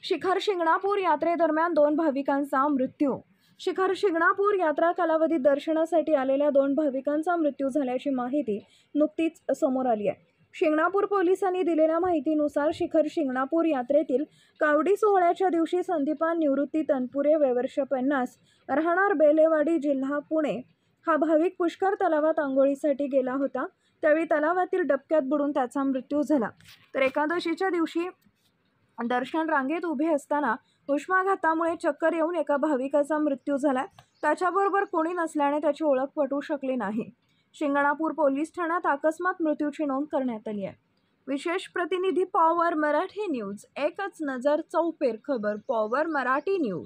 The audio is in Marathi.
शिखर शिंगणापूर यात्रेदरम्यान 2 भाविकांचा मृत्यू. शिखर शिंगणापूर यात्रा कालावधीत दर्शनासाठी आलेल्या 2 भाविकांचा मृत्यू झाल्याची माहिती नुकतीच समोर आली आहे. शिंगणापूर पोलिसांनी दिलेल्या माहितीनुसार शिखर शिंगणापूर यात्रेतील कावडी सोहळ्याच्या दिवशी संदीपान निवृत्ती तनपुरे वय वर्ष 50 राहणार बेलेवाडी जिल्हा पुणे हा भाविक पुष्कर तलावात आंघोळीसाठी गेला होता. त्यावेळी तलावातील डबक्यात बुडून त्याचा मृत्यू झाला. तर एकादशीच्या दिवशी दर्शन रांगेत उभे असताना उष्माघातामुळे चक्कर येऊन एका भाविकाचा मृत्यू झाला. त्याच्याबरोबर कोणी नसल्याने त्याची ओळख पटू शकली नाही. शिंगणापूर पोलीस ठाण्यात अकस्मात मृत्यूची नोंद करण्यात आली आहे. विशेष प्रतिनिधी पॉवर मराठी न्यूज. एकच नजर चौफेर खबर. Power Marathi news.